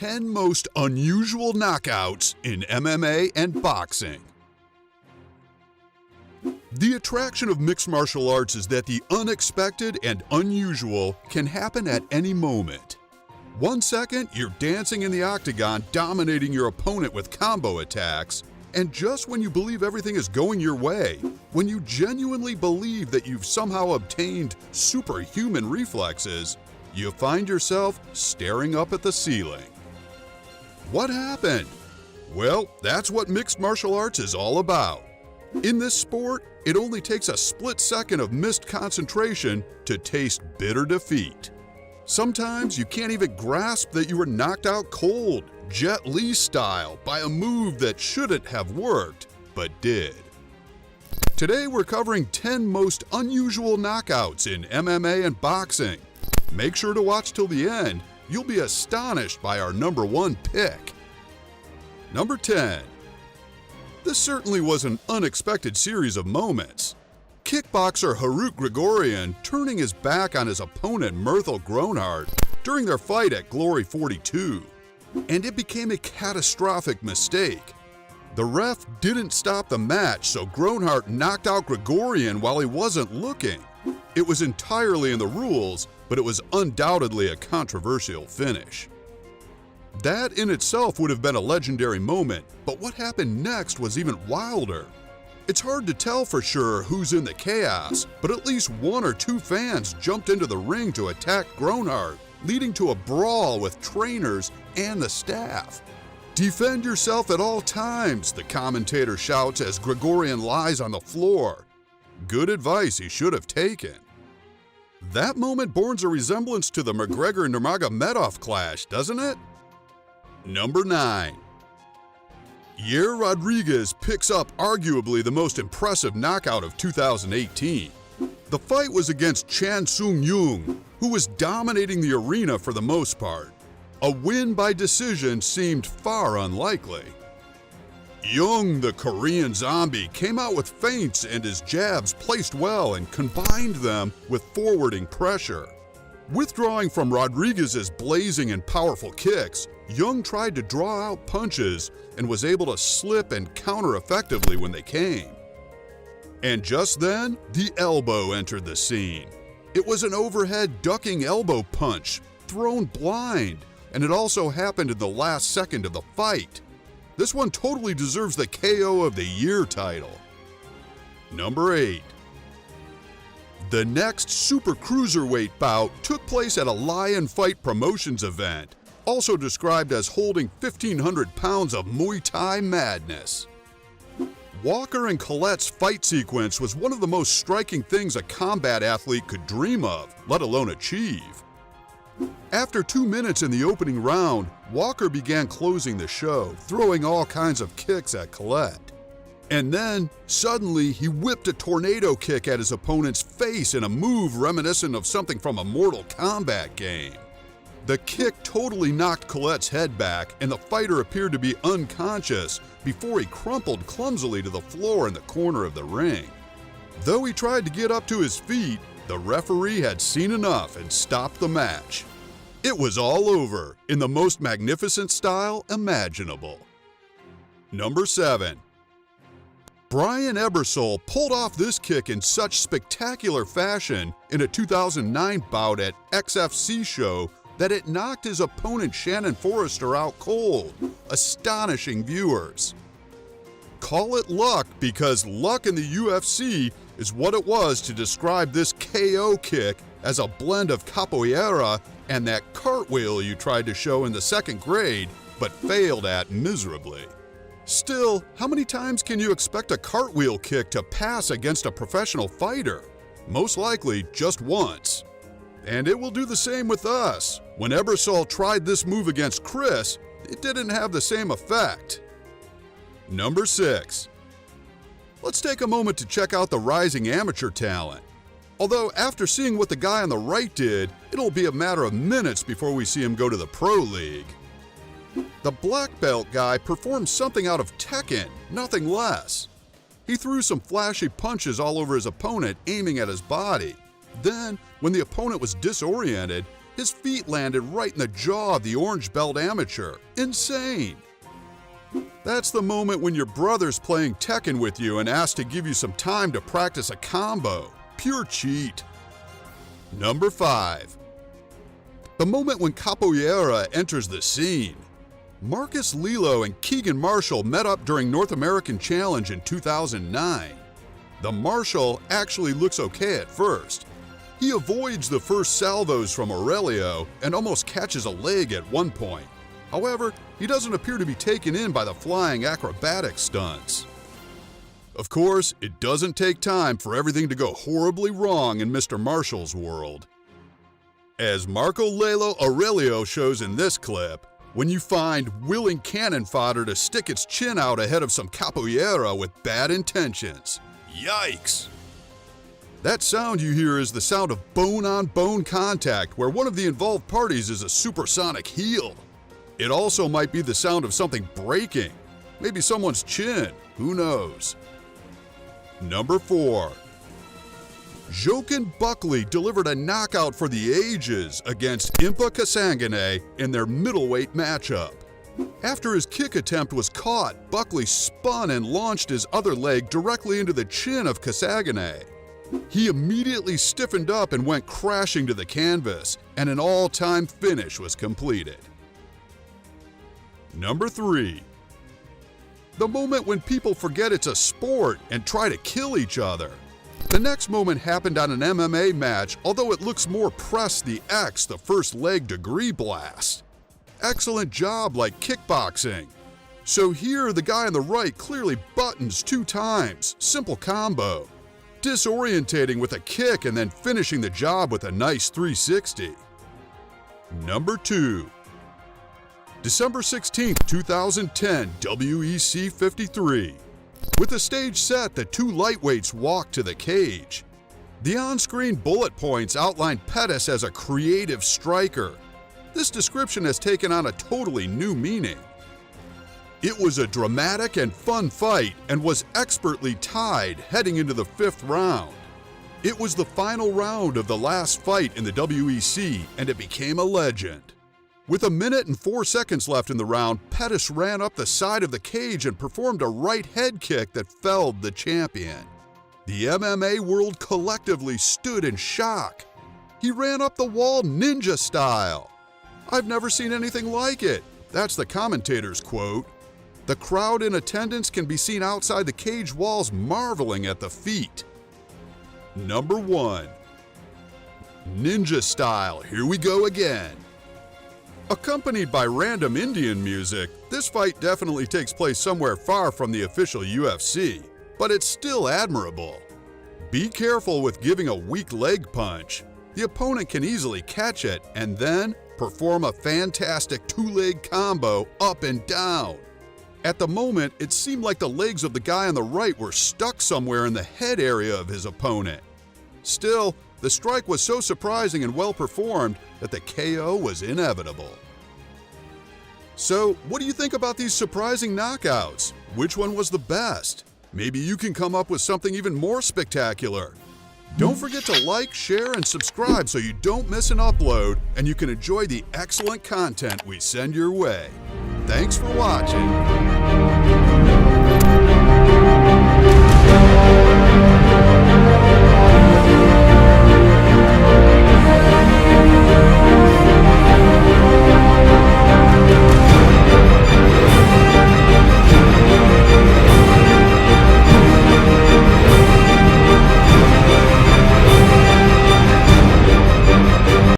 10 most unusual knockouts in MMA and boxing. The attraction of mixed martial arts is that the unexpected and unusual can happen at any moment. 1 second, you're dancing in the octagon, dominating your opponent with combo attacks, and just when you believe everything is going your way, when you genuinely believe that you've somehow obtained superhuman reflexes, you find yourself staring up at the ceiling. What happened? Well, that's what mixed martial arts is all about. In this sport, it only takes a split second of missed concentration to taste bitter defeat. Sometimes you can't even grasp that you were knocked out cold, Jet Li style, by a move that shouldn't have worked, but did. Today we're covering 10 most unusual knockouts in MMA and boxing. Make sure to watch till the end. You'll be astonished by our number 1 pick. Number 10. This certainly was an unexpected series of moments. Kickboxer Harut Grigorian turning his back on his opponent Mirthel Groenhart during their fight at Glory 42. And it became a catastrophic mistake. The ref didn't stop the match, so Groenhart knocked out Grigorian while he wasn't looking. It was entirely in the rules, but it was undoubtedly a controversial finish. That in itself would have been a legendary moment, but what happened next was even wilder. It's hard to tell for sure who's in the chaos, but at least 1 or 2 fans jumped into the ring to attack Groenhart, leading to a brawl with trainers and the staff. "Defend yourself at all times," the commentator shouts as Grigorian lies on the floor. Good advice he should have taken. That moment bears a resemblance to the McGregor-Nurmagomedov clash, doesn't it? Number 9. Yair Rodriguez picks up arguably the most impressive knockout of 2018. The fight was against Chan Sung Jung, who was dominating the arena for the most part. A win by decision seemed far unlikely. Jung, the Korean zombie, came out with feints and his jabs placed well and combined them with forwarding pressure. Withdrawing from Rodriguez's blazing and powerful kicks, Jung tried to draw out punches and was able to slip and counter effectively when they came. And just then, the elbow entered the scene. It was an overhead ducking elbow punch, thrown blind, and it also happened in the last second of the fight. This one totally deserves the KO of the Year title. Number 8. The next Super Cruiserweight bout took place at a Lion Fight Promotions event, also described as holding 1,500 pounds of Muay Thai madness. Walker and Colette's fight sequence was one of the most striking things a combat athlete could dream of, let alone achieve. After 2 minutes in the opening round, Walker began closing the show, throwing all kinds of kicks at Colette. And then, suddenly, he whipped a tornado kick at his opponent's face in a move reminiscent of something from a Mortal Kombat game. The kick totally knocked Colette's head back, and the fighter appeared to be unconscious before he crumpled clumsily to the floor in the corner of the ring. Though he tried to get up to his feet, the referee had seen enough and stopped the match. It was all over in the most magnificent style imaginable. Number 7. Brian Ebersol pulled off this kick in such spectacular fashion in a 2009 bout at XFC show that it knocked his opponent Shannon Forrester out cold, astonishing viewers. Call it luck, because luck in the UFC is what it was to describe this KO kick as a blend of capoeira and that cartwheel you tried to show in the 2nd grade but failed at miserably. Still, how many times can you expect a cartwheel kick to pass against a professional fighter? Most likely just once. And it will do the same with us. When Ebersol tried this move against Chris, it didn't have the same effect. Number 6. Let's take a moment to check out the rising amateur talent. Although after seeing what the guy on the right did, it'll be a matter of minutes before we see him go to the Pro League. The black belt guy performed something out of Tekken, nothing less. He threw some flashy punches all over his opponent, aiming at his body. Then, when the opponent was disoriented, His feet landed right in the jaw of the orange belt amateur. Insane! That's the moment when your brother's playing Tekken with you and asks to give you some time to practice a combo. Pure cheat. Number 5. The moment when capoeira enters the scene. Marcus Lelo and Keegan Marshall met up during North American Challenge in 2009. The Marshall actually looks okay at first. He avoids the first salvos from Aurelio and almost catches a leg at one point. However, he doesn't appear to be taken in by the flying acrobatic stunts. Of course, it doesn't take time for everything to go horribly wrong in Mr. Marshall's world. As Marco Lelo Aurelio shows in this clip, when you find willing cannon fodder to stick its chin out ahead of some capoeira with bad intentions. Yikes! That sound you hear is the sound of bone-on-bone contact where one of the involved parties is a supersonic heel. It also might be the sound of something breaking, maybe someone's chin, who knows. Number 4. Joaquin Buckley delivered a knockout for the ages against Impa Kasanganay in their middleweight matchup. After his kick attempt was caught, Buckley spun and launched his other leg directly into the chin of Kasanganay. He immediately stiffened up and went crashing to the canvas, and an all-time finish was completed. Number 3. The moment when people forget it's a sport and try to kill each other. The next moment happened on an MMA match, although it looks more press the X, the first leg degree blast. Excellent job like kickboxing. So here the guy on the right clearly buttons 2 times, simple combo. Disorientating with a kick and then finishing the job with a nice 360. Number 2. December 16, 2010, WEC 53. With the stage set, the 2 lightweights walk to the cage. The on-screen bullet points outline Pettis as a creative striker. This description has taken on a totally new meaning. It was a dramatic and fun fight and was expertly tied heading into the 5th round. It was the final round of the last fight in the WEC and it became a legend. With 1 minute and 4 seconds left in the round, Pettis ran up the side of the cage and performed a right head kick that felled the champion. The MMA world collectively stood in shock. He ran up the wall ninja style. "I've never seen anything like it," that's the commentator's quote. The crowd in attendance can be seen outside the cage walls marveling at the feat. Number 1. Ninja style, here we go again. Accompanied by random Indian music, this fight definitely takes place somewhere far from the official UFC, but it's still admirable. Be careful with giving a weak leg punch. The opponent can easily catch it and then perform a fantastic 2-leg combo up and down. At the moment, it seemed like the legs of the guy on the right were stuck somewhere in the head area of his opponent. Still, the strike was so surprising and well performed that the KO was inevitable. So, what do you think about these surprising knockouts? Which one was the best? Maybe you can come up with something even more spectacular. Don't forget to like, share, and subscribe so you don't miss an upload and you can enjoy the excellent content we send your way. Thanks for watching.